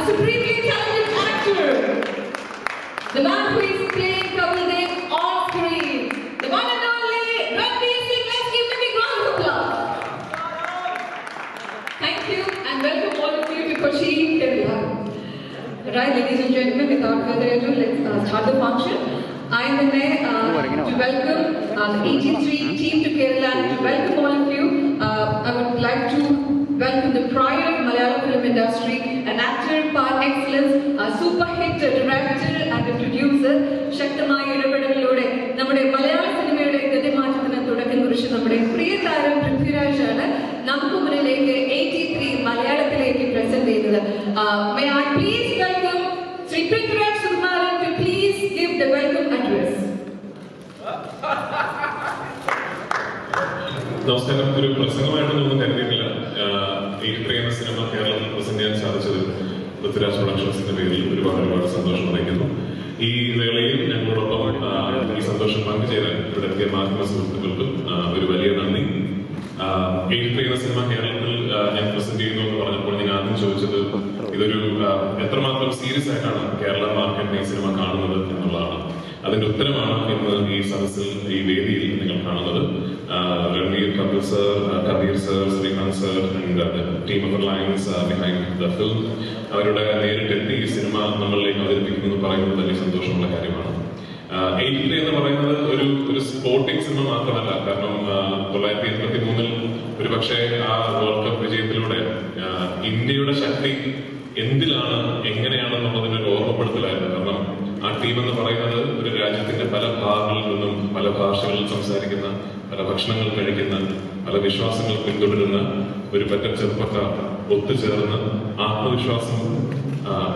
supremely talented actor, the man who is playing Kabir on screen, the one and only Ranveer Singh. Let's give him a big round of applause. Thank you and welcome all of you to Kochi, Kerala. Right, ladies and gentlemen, without further ado, let's start the function. I am in there to welcome the ANTI-PIRACY team to Kerala and to welcome all of you. I would like to welcome the pride of Malayalam film industry, an actor par excellence, a super hit director and a producer. ശക്തമായ ഇടപെടലിലൂടെ നമ്മുടെ മലയാള സിനിമയുടെ ഗതിമാറ്റത്തിന് തുടക്കം കുറിച്ച് നമ്മുടെ പ്രിയ താരം പൃഥ്വിരാജ് ആണ് നമുക്ക് മുന്നിലേക്ക് 83 മലയാളത്തിലേക്ക് പ്രസന്റ് ചെയ്യുന്നത്. May I please welcome Sri Prithviraj to please give the welcome address. നമസ്കാരം. ഒരു പ്രസംഗമായിട്ടൊന്നും കരുതിയിട്ടില്ല. എന്ന സിനിമ കേരളത്തിൽ പ്രസന്റ് ചെയ്യാൻ സാധിച്ചത് പൃഥ്വിരാജ് പ്രൊഡക്ഷൻസിന്റെ പേരിൽ ഒരുപാട് സന്തോഷം അറിയിക്കുന്നു. ഈ വേളയിൽ ഞങ്ങളോടൊപ്പം ഈ സന്തോഷം പങ്കുചേരാൻ ഇവിടെ എത്തിയ മാധ്യമ സുഹൃത്തുക്കൾക്കും ഒരു വലിയ നന്ദി. എന്ന സിനിമ കേരളത്തിൽ ഞാൻ പ്രസന്റ് ചെയ്യുന്നു എന്ന് പറഞ്ഞപ്പോൾ ഞാൻ ആദ്യം ചോദിച്ചത് ഇതൊരു എത്രമാത്രം സീരിയസ് ആയിട്ടാണ് കേരള മാർക്കറ്റ് ഈ സിനിമ കാണുന്നത് എന്നുള്ളതാണ്. അതിന്റെ ഉത്തരമാണ് ഇന്ന് ഈ സദസ്സിൽ ഈ വേദിയിൽ നിങ്ങൾ കാണുന്നത്. Ranveer, Kabir sir, Srikanth sir and the team of lines behind the film. അവരുടെ നേരിട്ടെത്തി ഈ സിനിമ നമ്മളിലേക്ക് അവതരിപ്പിക്കുന്നു എന്ന് പറയുന്നത് വലിയ സന്തോഷമുള്ള കാര്യമാണ്. 83 എന്ന് പറയുന്നത് ഒരു സ്പോർട്ടിംഗ് സിനിമ മാത്രമല്ല. കാരണം 1983 ഒരു പക്ഷേ ആ വേൾഡ് കപ്പ് വിജയത്തിലൂടെ ഇന്ത്യയുടെ ശക്തി എന്തിലാണ് എങ്ങനെയാണെന്നുള്ളതിന് ഒരു ഓർമ്മപ്പെടുത്തലായിരുന്നു. കാരണം ആ ടീം എന്ന് പറയുന്നത് ഒരു രാജ്യത്തിന്റെ പല ഭാഗങ്ങളിൽ നിന്നും പല ഭാഷകളിൽ സംസാരിക്കുന്ന, പല ഭക്ഷണങ്ങൾ കഴിക്കുന്ന, പല വിശ്വാസങ്ങൾ പിന്തുടരുന്ന ഒരു പറ്റം ചെറുപ്പക്കാർ ഒത്തുചേർന്ന് ആത്മവിശ്വാസം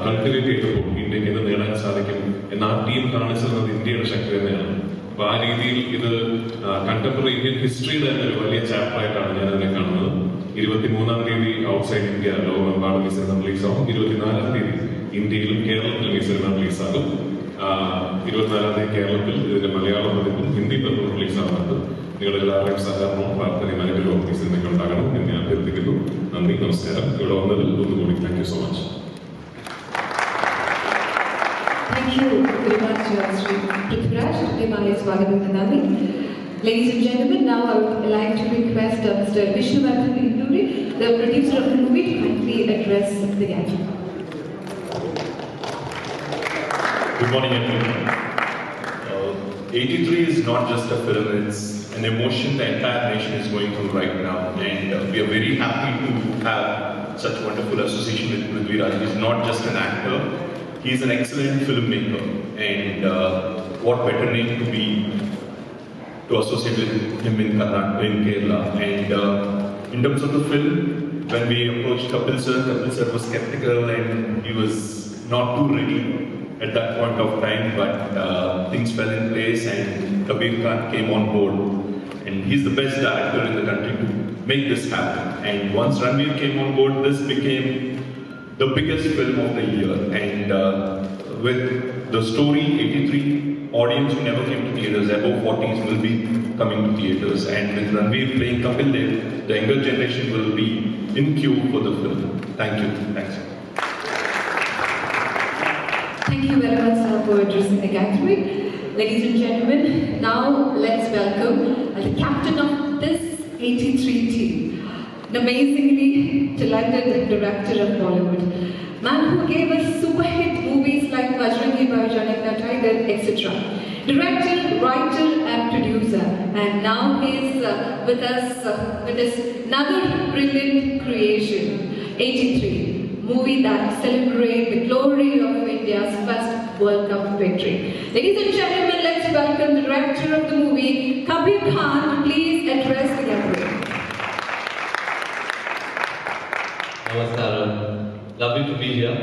കൾട്ടിവേറ്റ് ചെയ്തപ്പോൾ ഇന്ത്യക്ക് ഇത് നേടാൻ സാധിക്കും എന്ന് ആ ടീം കാണിച്ചിരുന്നത് ഇന്ത്യയുടെ ശക്തി തന്നെയാണ്. അപ്പൊ ആ രീതിയിൽ ഇത് കണ്ടംപററി ഇന്ത്യൻ ഹിസ്റ്ററിയുടെ തന്നെ ഒരു വലിയ ചാപ്റ്റർ ആയിട്ടാണ് ഞാൻ അതിനെ കാണുന്നത്. 23-ാം തീയതി ഔട്ട്സൈഡ് ഇന്ത്യ ലോകമെമ്പാടും ഈ സിനിമ റിലീസാകും. 24-ാം തീയതി ഇന്ത്യയിലും കേരളത്തിലും ഈ സിനിമ റിലീസാകും. 24-ാം തീയതി കേരളത്തിൽ ഇതിന്റെ മലയാളം പതിപ്പും ഹിന്ദി പതിപ്പും റിലീസാകുന്നുണ്ട്. നിങ്ങളെല്ലാവരുടെയും സഹകരണവും പ്രാർത്ഥനയും അനുഗ്രഹവും ഈ സിനിമയ്ക്ക് ഉണ്ടാകണം എന്ന് ഞാൻ അഭ്യർത്ഥിക്കുന്നു. നന്ദി, നമസ്കാരം. ഇവിടെ വന്നതിൽ ഒന്നുകൂടി thank you so much. Thank you very much, Sri Prithviraj. Ladies and gentlemen, now I would like to request Mr. Vishnuvardhan, the producer of the movie, to kindly address the gathering. Good morning, everyone. 83 is not just a film, it's an emotion the entire nation is going through right now. And we are very happy to have such wonderful association with Prithviraj. He's not just an actor, he's an excellent filmmaker. And what better name to be to associate with him in Karnataka, in Kerala. And in terms of the film, when we approached Kapil sir was skeptical and he was not too ready at that point of time, but things fell in place and Kabir came on board. And he's the best director in the country to make this happen. And once Ranveer came on board, this became the biggest film of the year. And with the story, 83 audience who never came to theatres, above 40s will be coming to theatres. And with Ranveer playing Kapil, the younger generation will be in queue for the film. Thank you. Thanks. Thank you very much for addressing the gathering. Ladies and gentlemen, now let's welcome the captain of this 83 team, an amazingly talented director of Bollywood, man who gave us super hit movies like Bajrangi Bhaijaan, Tiger, etc. Director, writer and producer, and now he is with us with this another brilliant creation, 83. Movie that celebrates the glory of India's first World Cup victory. Ladies and gentlemen, let's welcome the director of the movie, Kabir Khan, to please address the gathering. Namaskaram. Lovely to be here,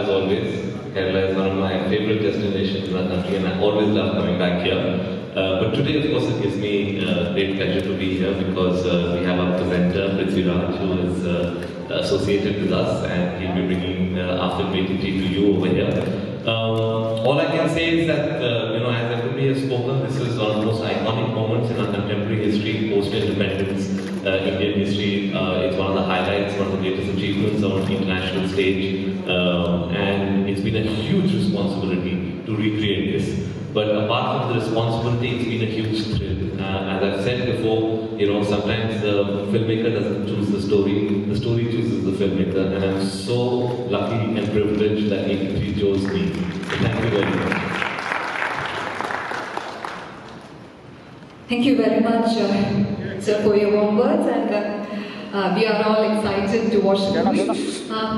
as always. Kerala is one of my favorite destinations in the country and I always love coming back here. But today, of course, it gives me great pleasure to be here because we have our presenter, Prithviraj, who is associated with us and he'll be bringing our film 83 to you over here. All I can say is that, as everybody has spoken, this is one of the most iconic moments in our contemporary history, post-independence Indian history. It's one of the highlights, one of the greatest achievements on the international stage. been a huge responsibility to recreate this. But apart from the responsibility, it's been a huge thrill. As I've said before, sometimes the filmmaker doesn't choose the story chooses the filmmaker, and I'm so lucky and privileged that 83 chose me. So thank you very much. Thank you very much, sir, for your warm words, and we are all excited to watch the movie.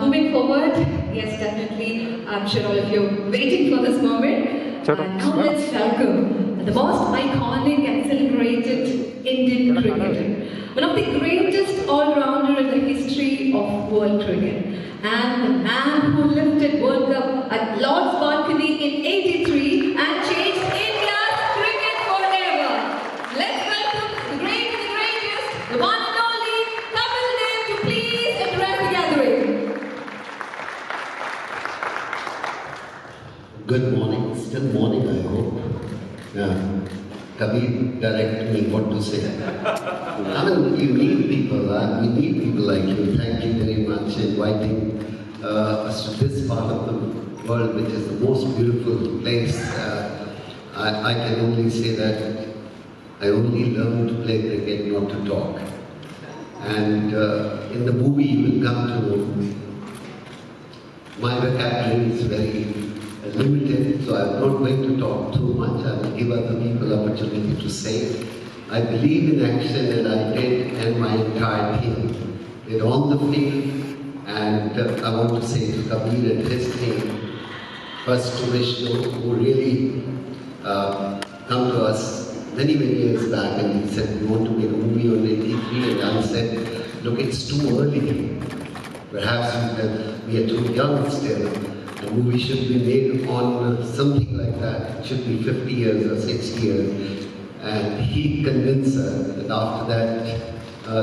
Moving forward, yes, definitely, I'm sure all of you are waiting for this moment. Now let's welcome the most iconic and celebrated Indian cricketer, one of the greatest all-rounder in the history of world cricket, and the man who lifted World Cup at Lord's balcony in '83 and changed India's cricket forever. Let's welcome the great and the greatest, the one and only Kabir, to please address the gathering. Good morning, still morning I hope. Kabir, direct me what to say. I mean, you need people, we need people like you. Thank you very much for inviting us to this part of the world, which is the most beautiful place. I can only say that I only learned to play cricket, not to talk. And in the movie you will come to know my vocabulary is very limited, so I'm not going to talk too much. I will give other people opportunity to say. I believe in action, and I did, and my entire team did on the field. And I want to say to Kabir and his team, first to Vishnu, who really come to us many years back, and he said, we want to make a movie on '83, and I said, look, it's too early. Perhaps we are too young still. The movie should be made on something like that. It should be 50 years or 60 years. And he convinced us that after that,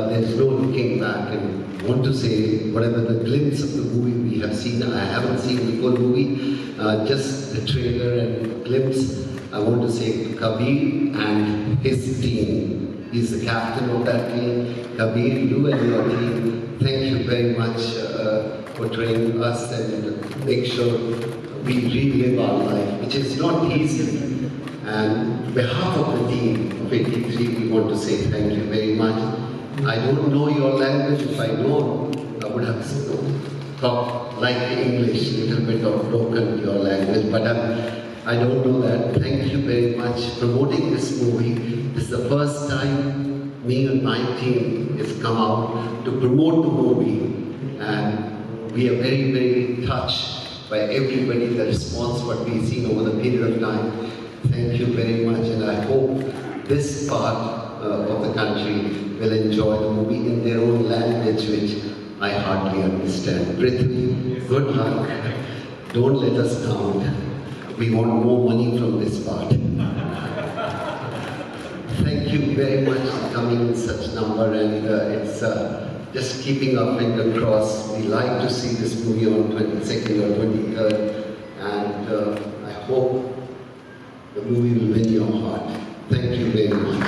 there's no looking back. And I want to say, whatever the glimpse of the movie we have seen, I haven't seen the full movie, just the trailer and glimpse. I want to say to Kabir and his team. He's the captain of that team. Kabir, you and your team, thank you very much for training us and make sure we relive our life, which is not easy. And on behalf of the team of '83, we want to say thank you very much. I don't know your language. If I know, I would have talked like English, a little bit of broken your language, but I don't know that. Thank you very much for promoting this movie. This is the first time me and my team has come out to promote the movie, and we are very touched by everybody, the response what we've seen over the period of time. Thank you very much, and I hope this part of the country will enjoy the movie in their own language, which I hardly understand. Prithvi, good luck. Don't let us down. We want more money from this part. Thank you very much for coming in such number, and it's just keeping our finger crossed. We like to see this movie on 22nd or 23rd, and I hope the movie will win your heart. Thank you very much.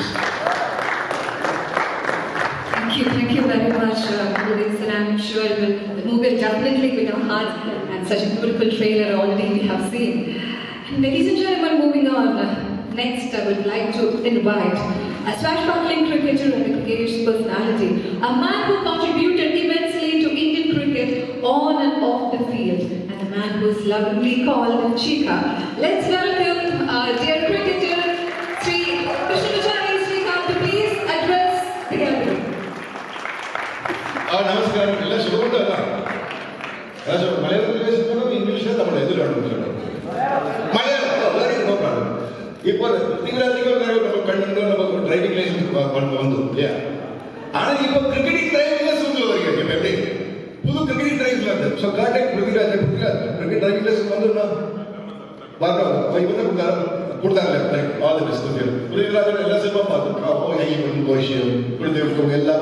Thank you very much, Prithviraj, and I'm sure the movie will definitely win our hearts, and such a beautiful trailer already we have seen. And ladies and gentlemen, moving on, next I would like to invite a swashbuckling cricketer and a cricketish personality, a man who contributed immensely to Indian cricket on and off the field, and a man who is lovingly called Chika. Let's welcome dear cricketer, Sri Prithviraj to please address the gathering. Namaskaram. Ella Sugamundala. Malayalam English Tamil Malayalam, very no problem. இப்போ நமக்கு driving licence வந்து இல்லையா? ஆனால் இப்போ cricketing driving licence வருங்க. இப்போ எப்படி புது கிரிக்கெட்டிங் driving licence so contact Prithviraj கிரிக்கெட் டிரைவிங் லைசன்ஸ் வந்துருந்தா பார்க்கலாம். இவங்க கொடுத்தாங்க ஆல் தி பெஸ்ட். பிருத்திவிராஜோட எல்லா சினிமா பார்த்துருக்கோம். கோஷியம் பிருத்திவி எல்லா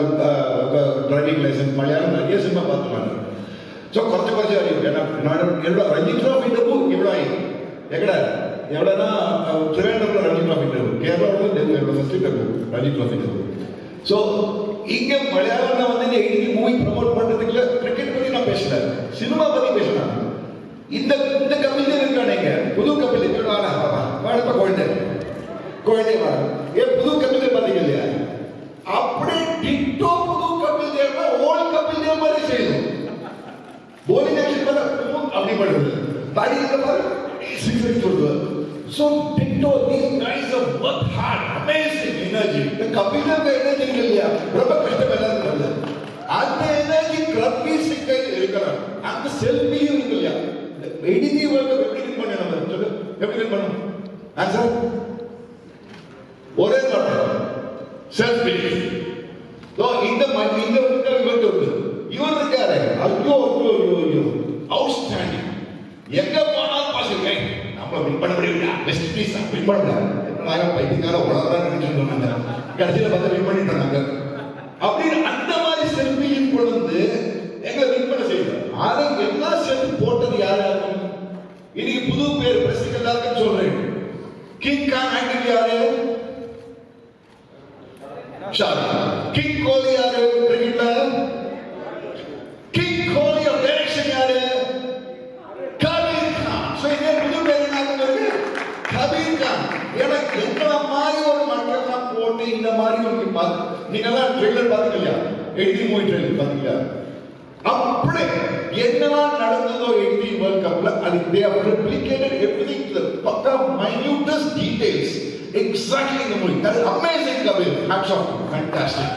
டிரைவிங் லைசன்ஸ் மலையாளம் நிறைய சினிமா பார்த்துருக்காங்க. ஸோ കുറച്ച് അറിയും. ನಾನು ಎಲ್ಲ ರಂಜಿ ಟ್ರೋಫಿ ಇದ್ದವು ഇവിടെ ആയി എക്കടെ എവിടെ나 ട്രിവാൻഡ്രത്തിൽ रणजी ट्रॉफी കേരളത്തിൽ ഫസ്റ്റ് रणजी ट्रॉफी. ஸோ இங்கே மலையாளம்ல வந்து இன்னைக்கு மூவி ப்ரமோட் பண்ணுறதுக்குள்ள கிரிக்கெட் பற்றி நான் பேசல, சினிமா பற்றி பேசினாங்க. இந்த இந்த கபிலே இருக்கானேங்க புது கபிலே வாடா வாடப்ப குழந்தை குழந்தை வாடா ஏன் புது கபிலே பாத்தீங்க இல்லையா அப்படியே டிட்டோ புது கபில் தேவ ஓல்ட் கபில் தேவ மாதிரி செய்யும் போலிங் ஆக்ஷன் பண்ண அப்படி பண்ணுது பாடி இந்த மாதிரி சிக்ஸ் சொல்லுது so ditto these guys have worked hard amazing energy the Kabir energy இல்லையா ரொம்ப கஷ்டம் எல்லாம் இருந்தது அந்த எனர்ஜி Ranveer Singh இருக்கிறார் அந்த செல்ஃப் பிலீவ் இருக்கு இல்லையா எடிதி வர்க்க எப்படி வின் பண்ண நம்ம சொல்லு எப்படி வின் பண்ணோம் ஆன்சர் ஒரே வார்த்தை செல்ஃப் பிலீவ் சோ இந்த இவர்ட்ட இருக்கு இவர் இருக்காரு ஐயோ ஐயோ அவுட்ஸ்டாண்டிங் எங்க போனாலும் பாசிங்க நம்ம வின் பண்ண முடியல வெஸ்ட் இண்டீஸ் வின் பண்ணலாம் நாங்க பைத்தியக்கார உலகதான் நினைச்சிட்டு இருந்தாங்க கடைசியில பார்த்து வின் பண்ணிட்டாங்க அப்படி அந்த மாதிரி செல்ஃபியும் கொண்டு எங்களை வின் பண்ண செய்யல ஆனா எல்லா செல்ஃபி போட்டது யாரு இன்னைக்கு புது பேர் பிரசிக் எல்லாருக்கும் சொல்றேன் கிங் கான் ஆக்டிவ் யாரு கிங் கோலி யாரு கிரிக்கெட்ல கிங் கோலி ஆஃப் டைரக்ஷன் யாரு கபீர் கான் சோ இந்த புது பேர் என்ன கபீர் கான் எனக்கு எங்கள மாதிரி ஒரு மக்கள்லாம் போட்டு இந்த மாதிரி ஒரு பார்த்து நீங்க எல்லாம் ட்ரெய்லர் பாத்தீங்க இல்லையா 80 மூவி ட்ரெய்லர் பாத்தீங்களா அப்படியே என்னெல்லாம் நடந்ததோ 80 வேர்ல்ட் கப்ல அது they have replicated everything to the பக்கா minutest details exactly in the movie. That is amazing, Kabir. Hats off, fantastic.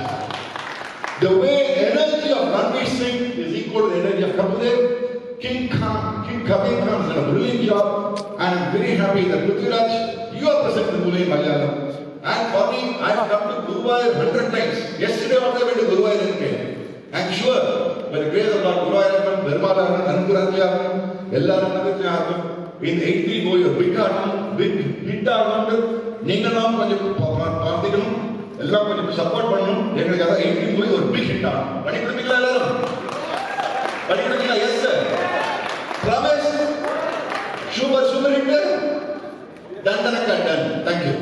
The way energy of Ranveer Singh is equal to the energy of Kabir. King Kabir Khan has done a brilliant job, and I'm very happy that Prithviraj, you are present in the movie in Malayalam. And for me, I have come to Guruvayur 100 times. Yesterday also I went to Guruvayur. I'm sure, by the grace of God, Guruvayur, Nirmala, Ananturaja, Ellaram, in 83 movie, big hit நீங்களும் கொஞ்சம் பார்த்துக்கணும் எல்லாம் கொஞ்சம் support பண்ணணும் எங்களுக்கு அதான் 80 movie ஒரு big hit ஆகும் பண்ணி கொடுப்பீங்களா எல்லாரும் பண்ணி கொடுப்பீங்களா yes sir Pramesh super hit Thandanakka டன் thank you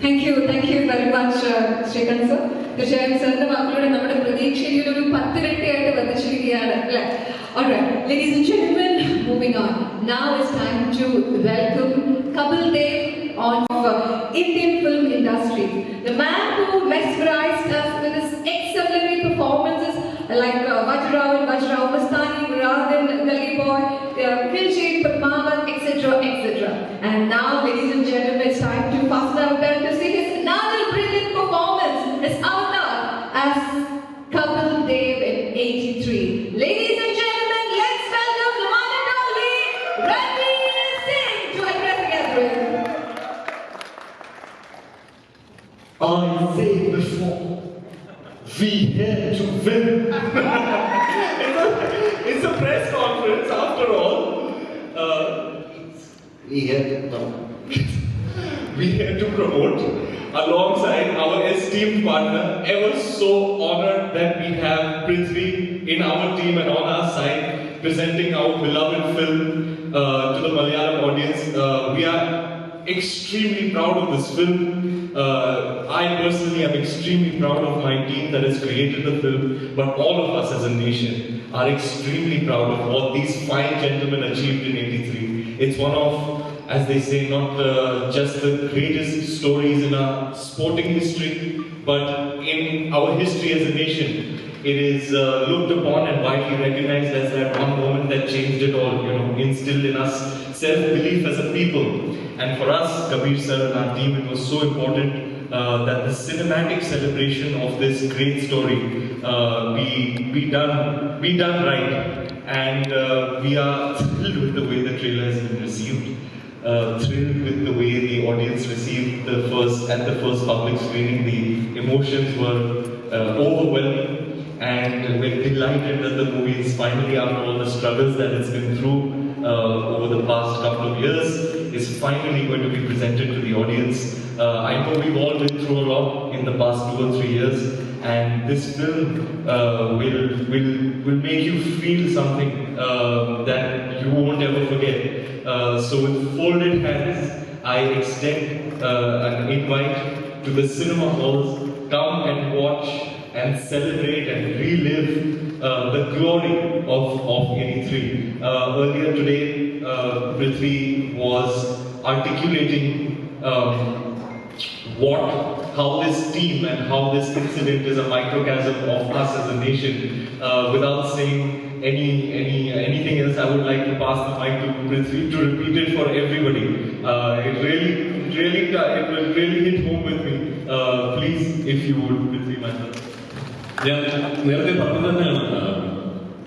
Thank you very much, Srikanth sir. തീർച്ചയായും സാറിന്റെ വാക്കുകളുടെ നമ്മുടെ പ്രതീക്ഷയിൽ ഒരു 10 ഇരട്ടിയായിട്ട് വർദ്ധിച്ചിരിക്കുകയാണ് അല്ലേ? Alright, ladies and gentlemen, moving on. Now it's time to welcome Kabir Dev on Indian film industry. The man who mesmerized us with his exemplary performances like Vajrao and Vajrao Mastani, Radhan, Gully Boy, Kiljeet, Padmavat, etc. And now, ladies and gentlemen, it's time to fasten our belt to see his another brilliant performance, his Avenir as Kabir Dev in 83. Ladies and gentlemen, let's welcome the one and only Ranveer Singh to address the gathering. I said before, we had to win. It's a press conference after all. We had to promote alongside our esteemed partner. Ever so honored that we have Prithvi in our team and on our side presenting our beloved film to the Malayalam audience. We are extremely proud of this film. I personally am extremely proud of my team that has created the film, but all of us as a nation are extremely proud of what these fine gentlemen achieved in 83. It's one of, as they say, not just the greatest stories in our sporting history, but in our history as a nation. It is looked upon and widely recognized as that one moment that changed it all, instilled in us self-belief as a people. And for us, Kabir sir and our team, it was so important that the cinematic celebration of this great story be done right. And we are thrilled with the way the trailer has been received. Thrilled with the way the audience received the first public screening. The emotions were overwhelming, and we're delighted that the movie is finally, after all the struggles that it's been through over the past couple of years, is finally going to be presented to the audience. I know we've all been through a lot in the past 2 or 3 years, and this film will make you feel something that you won't ever forget. So with folded hands, I extend an invite to the cinema halls. Come and watch and celebrate and relive the glory of 83. Earlier today, Prithvi was articulating how this team and how this incident is a microcosm of us as a nation. Without saying anything else, I would like to pass the mic to Prithvi to repeat it for everybody. It will really hit home with me. Please, if you would, Prithvi, my friend.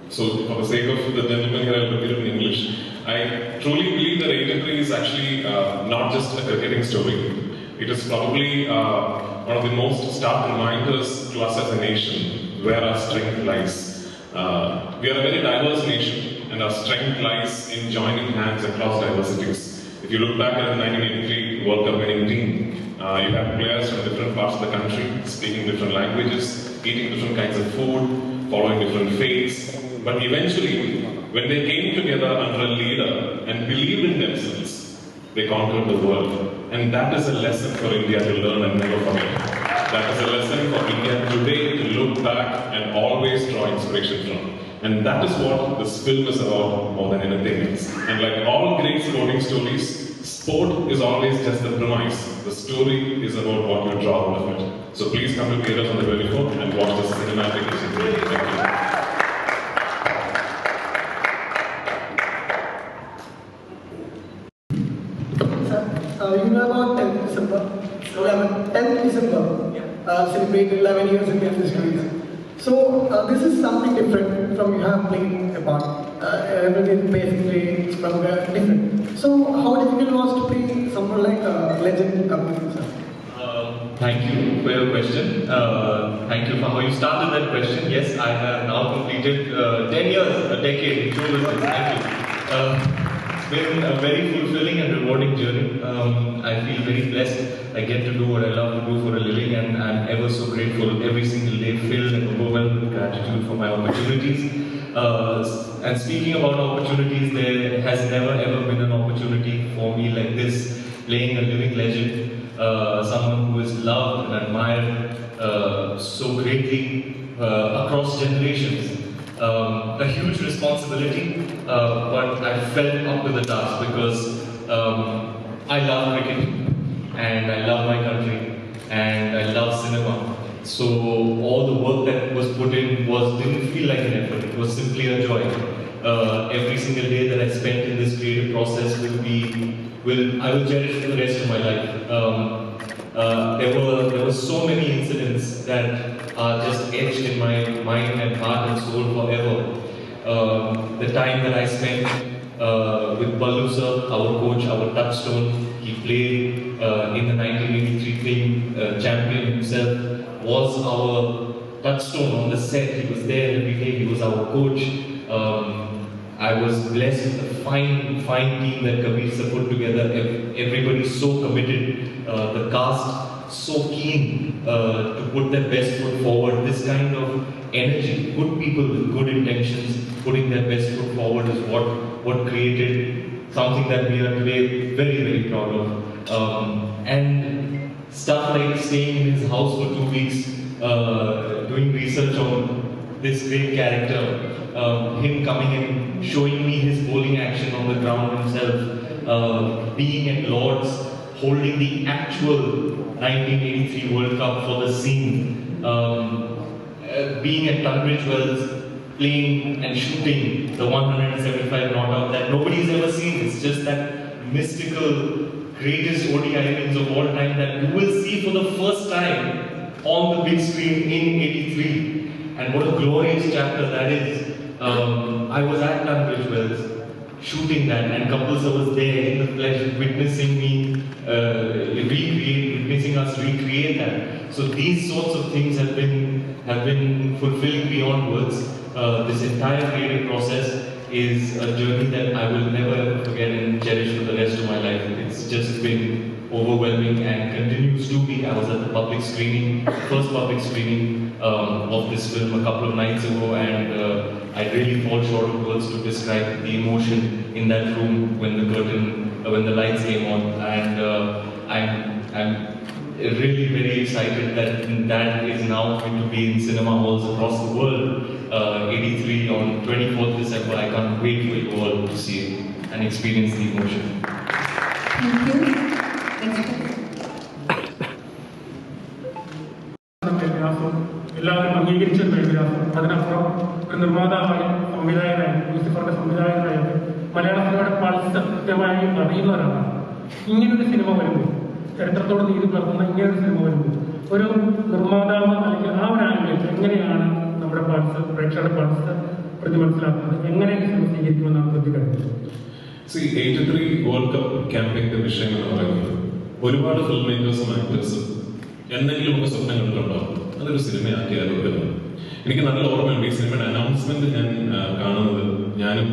So, for the sake of the gentleman here, I'll repeat it in English. I truly believe that 83 is actually not just a cricketing story. It is probably one of the most stark reminders to us as a nation where our strength lies. We are a very diverse nation, and our strength lies in joining hands across diversities. If you look back at the 1983 World Cup winning team, you have players from different parts of the country, speaking different languages, eating different kinds of food, following different faiths. But eventually, when they came together under a leader and believed in themselves, they conquered the world. And that is a lesson for India to learn and never forget. That is a lesson for India today to look back and always draw inspiration from. And that is what this film is about more than anything else. And like all great sporting stories, sport is always just the premise. The story is about what you draw out of it. So please come to theaters on the 24th and watch the cinematic experience. Thank you. You know about 10th December? 10th December, celebrated 11 years in Indian history. So this is something different from you have played a part. Everything basically is from different. So how difficult was to play someone like a legend Kabir, sir? Thank you for your question. Thank you for how you started that question. Yes, I have now completed 10 years, a decade in show business. Thank you. It's been a very fulfilling and rewarding journey. I feel very blessed. I get to do what I love to do for a living, and I'm ever so grateful every single day, filled and overwhelmed with gratitude for my opportunities. And speaking about opportunities, there has never ever been an opportunity for me like this, playing a living legend, someone who is loved and admired so greatly across generations. A huge responsibility, but I felt up to the task because I love cricket and I love my country and I love cinema. So all the work that was put in didn't feel like an effort. It was simply a joy. Every single day that I spent in this creative process I will cherish for the rest of my life. There were so many incidents that are just etched in my mind and heart and soul forever. The time that I spent with Ballu sir, our coach, our touchstone, he played in the 1983 team, champion himself, was our touchstone on the set. He was there every day, he was our coach. I was blessed with a fine team that Kabir sir put together. Everybody so committed, the cast so keen to put their best foot forward. This kind of energy, good people with good intentions, putting their best foot forward is what created something that we are today very, very proud of. And stuff like staying in his house for 2 weeks, doing research on this great character, him coming in, showing me his bowling action on the ground himself, being at Lord's, holding the actual 1983 World Cup for the scene, being at Tunbridge Wells, playing and shooting the 175 not out that nobody's ever seen. It's just that mystical, greatest ODI innings of all time that you will see for the first time on the big screen in 83. And what a glorious chapter that is. I was at Tunbridge Wells shooting that, and Kapil sir was there in the flesh, witnessing me witnessing us recreate that. So these sorts of things have been fulfilling beyond words. This entire creative process is a journey that I will never ever forget and cherish for the rest of my life. It's just been overwhelming and continues to be. I was at the first public screening of this film a couple of nights ago, and I really fall short of words to describe the emotion in that room when the lights came on, and I'm really very excited that is now going to be in cinema halls across the world. 83 releasing on 24th December. I can't wait for you all to see it and experience the emotion. Thank you. Next question. എല്ലാവരും അംഗീകരിച്ച ബയോഗ്രാഫ്. അതിനപ്പുറം ഒരു നിർമ്മാതാവായ സംവിധായകനായ ലൂസിഫറിന്റെ സംവിധായകനായ മലയാള സിനിമയുടെ pulse കൃത്യമായി അറിയുന്ന ഒരാളാണ്. ഇങ്ങനൊരു സിനിമ വരുമ്പോൾ, ചരിത്രത്തോട് നീതി പുലർത്തുന്ന ഇങ്ങനൊരു സിനിമ വരുമ്പോൾ, ഒരു നിർമ്മാതാവ് അല്ലെങ്കിൽ ആ ഒരു ആംഗിളിൽ എങ്ങനെയാണ് നമ്മുടെ പൾസ്, പ്രേക്ഷകരുടെ പൾസ് പ്രതി മനസ്സിലാക്കുന്നത്, എങ്ങനെ ഈ സിനിമ സ്വീകരിക്കുമെന്നാണ് പ്രതികരിക്കുന്നത്? 83 വേൾഡ് കപ്പ് ക്യാമ്പയിന്റെ വിഷയം എന്ന് പറയുന്നത് ഒരുപാട് ഫിലിം മേക്കേഴ്സും ആക്ടേഴ്സും എന്തെങ്കിലും ഒക്കെ സ്വപ്നം കണ്ടിട്ടുണ്ടാവും അതൊരു സിനിമയാക്കിയാലോ എന്ന്. എനിക്ക് നല്ല ഓർമ്മയുണ്ട് ഈ സിനിമയുടെ അനൗൺസ്മെന്റ് ഞാൻ കാണുന്നത് ഞാനും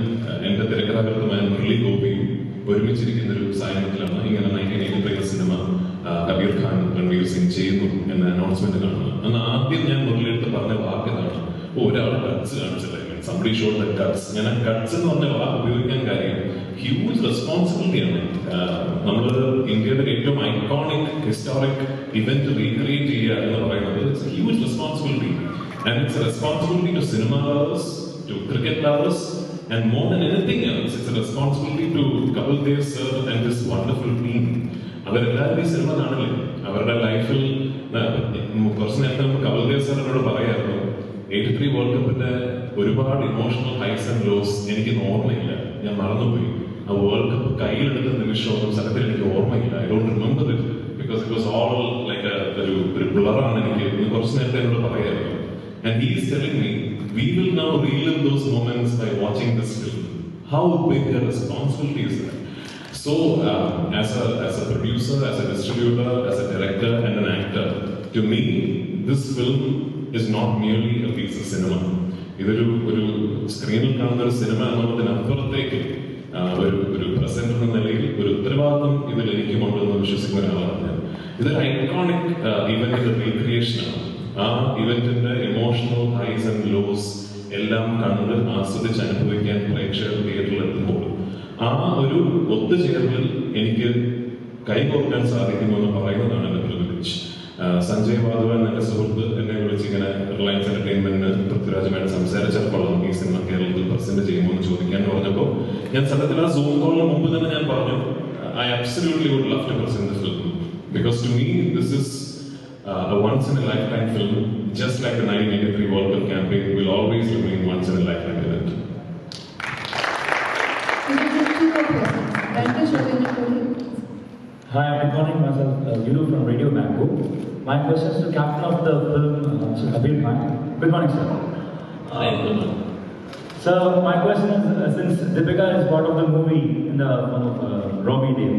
എന്റെ തിരക്കഥാകൃത്തുമായ മുരളി ഗോപിയും ഒരുമിച്ചിരിക്കുന്ന ഒരു സാഹചര്യത്തിലാണ് ഇങ്ങനെ 1983 സിനിമ കബീർ ഖാൻ രൺവീർ സിംഗ് ചെയ്യുന്നു എന്ന അനൗൺസ്മെന്റ് കാണുന്നത്. അന്ന് ആദ്യം ഞാൻ മുരളിയെടുത്ത് പറഞ്ഞ വാക്ക് ഇതാണ്, ഒരാൾ കട്ട്സ് കാണിച്ചില്ല, സംബഡി ഷോഡ് ദ കട്ട്സ്. ഞാൻ ആ കട്ട്സ് എന്ന് പറഞ്ഞ വാക്ക് ഉപയോഗിക്കാൻ കാര്യം ഹ്യൂജ് റെസ്പോൺസിബിലിറ്റിയാണ്. നമ്മൾ ഇന്ത്യയുടെ ഏറ്റവും ഐക്കോണിക് ഹിസ്റ്റോറിക് ഇവന്റ് റീക്രിയേറ്റ് ചെയ്യുക എന്ന് പറയുന്നത് it's a huge responsibility. And it's a responsibility to cinema lovers, to cricket lovers, and more than anything else, it's a responsibility to Kabir sir and this wonderful team. അവരെല്ലാവരും ഈ cinema കാണില്ലേ, അവരുടെ ലൈഫിൽ കുറച്ച് നേരത്തെ നമുക്ക് കപിൽ സാറിനോട് പറയായിരുന്നു 83 വേൾഡ് കപ്പിന്റെ ഒരുപാട് ഇമോഷണൽ ഹൈസ് ആൻഡ് ലോസ് എനിക്ക് ഓർമ്മയില്ല, ഞാൻ മറന്നുപോയി. ആ വേൾഡ് കപ്പ് കയ്യിലെടുത്ത നിമിഷവും സ്ഥലത്തിൽ എനിക്ക് ഓർമ്മയില്ല. I don't remember it because it was all like ഒരു ബ്ലറാണ് എനിക്ക് കുറച്ച് നേരത്തെ എന്നോട് പറയായിരുന്നു. And he is telling me, we will now relive those moments by watching this film. How big a responsibility is that? So, as a producer, as a distributor, as a director and an actor, to me, this film is not merely a piece of cinema. ഇതൊരു സ്ക്രീനിൽ കാണുന്ന ഒരു cinema എന്നുള്ളതിനപ്പുറത്തേക്ക് ഒരു present എന്ന നിലയിൽ ഒരു ഉത്തരവാദിത്വം ഇതിൽ എനിക്കുമുണ്ടെന്ന് വിശ്വസിക്കുന്ന ഒരാളാണ് ഞാൻ. ഇതൊരു ഐക്കോണിക് ഇവന്റിന്റെ റീക്രിയേഷനാണ്. ആ ഇവന്റിന്റെ ഇമോഷണൽ ഹൈസ് ആൻഡ് ലോസ് എല്ലാം കണ്ട് ആസ്വദിച്ച് അനുഭവിക്കാൻ പ്രേക്ഷകർ തിയേറ്ററിൽ എത്തുമ്പോൾ ആ ഒരു ഒത്തുചേരലിൽ എനിക്ക് കൈകോർക്കാൻ സാധിക്കുമെന്ന് പറയുന്നതാണ് എന്റെ പ്രിവിലേജ്. സഞ്ജയ് വാധവൻ എന്റെ സുഹൃത്ത് എന്നെ വിളിച്ച് ഇങ്ങനെ റിലയൻസ് എന്റർടൈൻമെന്റിന് പൃഥ്വിരാജുമായിട്ട് സംസാരിച്ചപ്പോഴും ഈ സിനിമ കേരളത്തിൽ പ്രസന്റ് ചെയ്യുമോ എന്ന് ചോദിക്കാൻ പറഞ്ഞപ്പോൾ ഞാൻ സത്യത്തിൽ ആ സൂം കോളിന് മുമ്പ് തന്നെ ഞാൻ പറഞ്ഞു, I absolutely would love to present the film because to me this is a once-in-a-lifetime film, just like the 1983 World Cup campaign will always remain once-in-a-lifetime event. Hi, good morning, myself, Guru from Radio Bango. My question is to captain of the film, Kabir Khan. Good morning, sir. Hi, good morning. So, my question is, since Deepika is part of the movie in the form of Robbie Dev,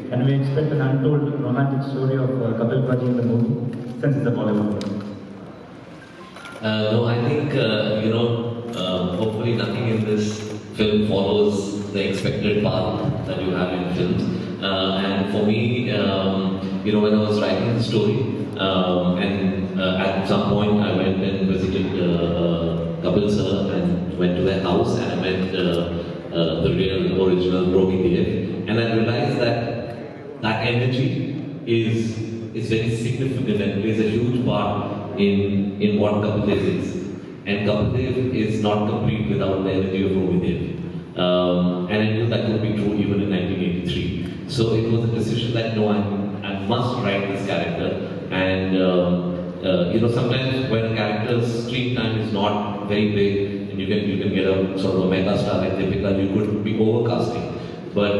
can we expect an untold romantic story of Kapil Praji in the movie, since it's a Bollywood film? No, I think, hopefully nothing in this film follows the expected path that you have in films. And for me, when I was writing the story, at some point I went and visited Kapil sir and went to their house and I met the real original Robbie Dev, and I realized that energy is very significant and plays a huge part in what Kapil Dev is. And Kapil Dev is not complete without the energy of Robbie Dev. And I knew that would be true even in 1983. So it was a decision that no, I must write this character. And sometimes when a character's screen time is not very big, and you can get a sort of a mega star like Deepika, you could be overcasting. But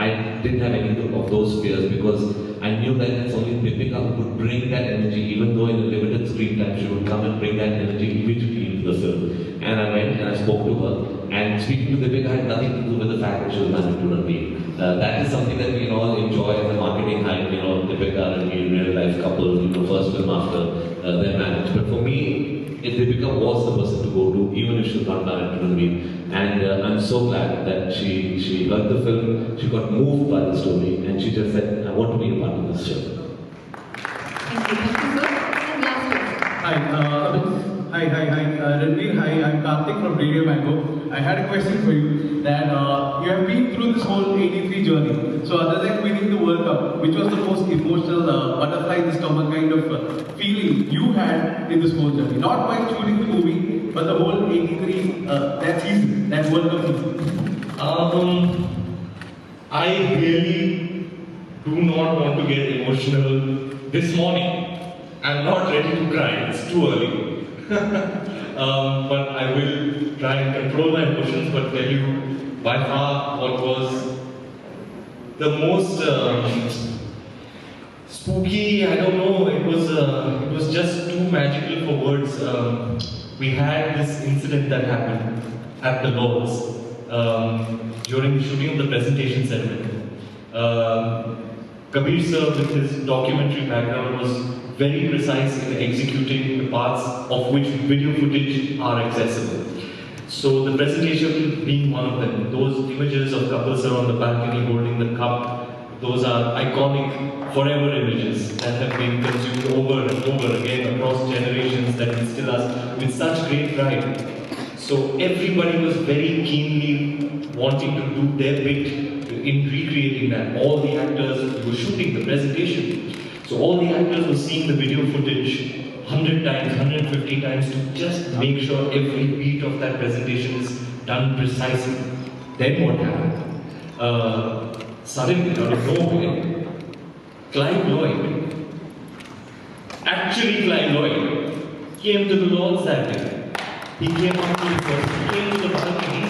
I didn't have any of those fears because I knew that it's only Deepika who could bring that energy, even though in a limited screen time, she would come and bring that energy immediately into the film. And I went and I spoke to her. And speaking to Deepika had nothing to do with the fact that she was married to Ranveer. That is something that we all enjoy as a marketing hype, Deepika and Ranveer, real life couple, first film after their marriage. But for me, Deepika was the person to go to, even if she was not married to Ranveer. And I'm so glad that she heard the film, she got moved by the story, and she just said, I want to be a part of this film. Thank you, sir. And last question. Hi, Ranveer, hi, I'm Karthik from Radio Mango. I had a question for you. That you have been through this whole 83 journey. So other than winning the World Cup, which was the most emotional butterfly in the stomach kind of feeling you had in this whole journey? Not by shooting the movie, but the whole 83 that season, that World Cup season. I really do not want to get emotional this morning. I'm not ready to cry. It's too early. But I will try and control my emotions, but tell you by far what was the most spooky, I don't know, it was just too magical for words. We had this incident that happened at the Lords during the shooting of the presentation ceremony. Kabir sir, with his documentary background, was very precise in executing the parts of which video footage are accessible. So the presentation being one of them, those images of Kapil sir on the balcony holding the cup, those are iconic forever images that have been consumed over and over again across generations that instill us with such great pride. So everybody was very keenly wanting to do their bit in recreating that. All the actors were shooting the presentation. So all the actors were seeing the video footage 100 times, 150 times to just make sure every beat of that presentation is done precisely. Then what happened? Suddenly, out of nowhere, Clive Lloyd, actually Clive Lloyd, came to the Lords that day. He came up to the first, he came to the balcony,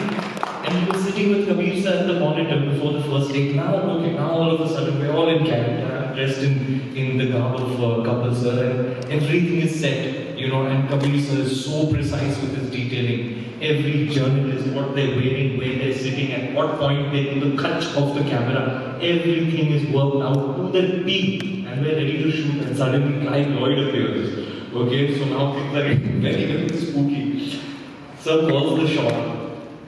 and he was sitting with Kabir sir at the monitor before the first take. Now all of a sudden we're all in character, dressed in the garb of Kapil sir, and everything is set, you know, and Kabir sir is so precise with his detailing. Every journalist, what they're wearing, where they're sitting, at what point they do the cut of the camera, everything is worked out to the T, and we're ready to shoot, and suddenly Clive Lloyd appears. Okay, so now things are getting very, very spooky. Sir calls the shot,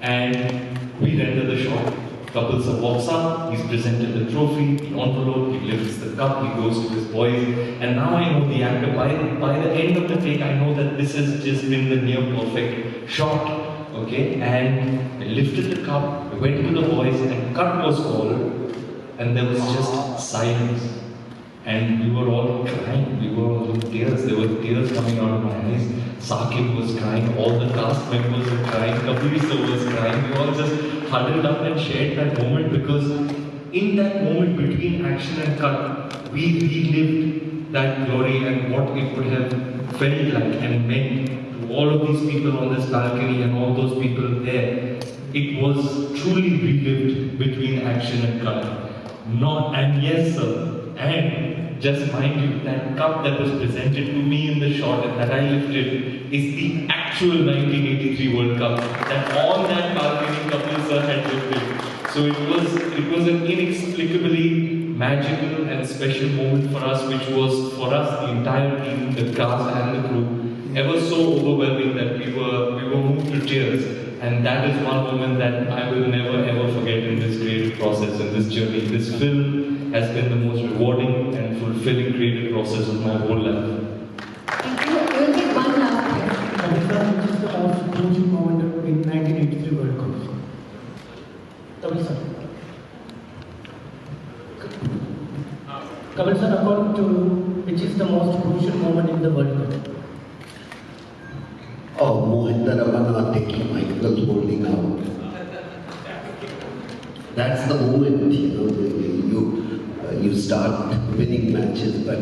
and we render the shot. Kapil sir walks up, he's presented the trophy, the envelope, he lifts the cup, he goes to his boys, and now I know the actor, by the end of the take, I know that this has just been the near perfect shot. Okay, and I lifted the cup, I went to the boys, and cut was called, and there was just silence. And we were all crying, we were all in tears, there were tears coming out of my eyes. Saqib was crying, all the cast members were crying, Kabir sir was crying, we all just huddled up and shared that moment, because in that moment between action and cut, we relived that glory and what it would have felt like and meant to all of these people on this balcony and all those people there. It was truly relived between action and cut. And yes sir, and just mind you, that cup that was presented to me in the shot and that I lifted is the actual 1983 World Cup that on that balcony Kapil sir had lifted. So it was an inexplicably magical and special moment for us, which was for us, the entire team, the cast and the crew, ever so overwhelming that we were moved to tears. And that is one moment that I will never ever forget in this creative process, in this journey. This film has been the most rewarding and fulfilling creative process of my whole life. Thank you. We will take one last question. Which is the most crucial moment in 1983 World Cup? Kabir sir. Kabir sir, according to you, which is the most crucial moment in the World Cup? Oh, Mohinder Ramana taking Michael holding out. That's the moment, you start winning matches, but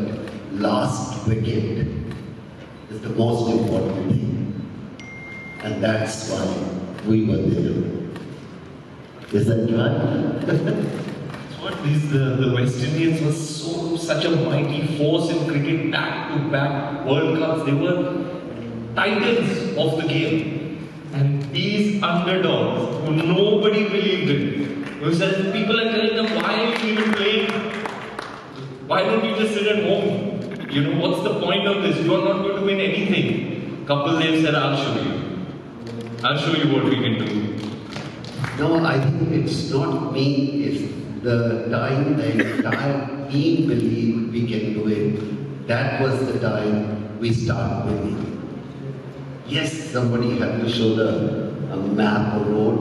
last wicket is the most important thing. And that's why we were there. Is that right? What is the West Indians were such a mighty force in cricket, back-to-back World Cups. They were titans of the game. And these underdogs who nobody believed in, who said, people are telling them, why are you even playing? Why don't you just sit at home? What's the point of this? You are not going to win anything. Kapil Dev said, I'll show you. I'll show you what we can do. No, I think it's not me, it's the time the entire team believed we can do it. That was the time we started winning. Yes, somebody had to show the a map or road.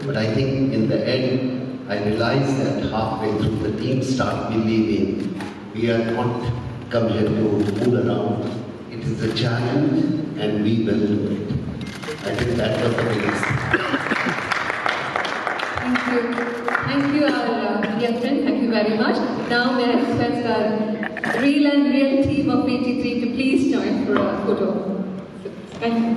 But I think in the end, I realized that halfway through the team start believing we are not come here to fool around. It is a challenge and we will do it. I think that was the biggest. Thank you. Thank you, our dear friend. Thank you very much. Now may I request our real team of 83 to please join for a photo. Thank you.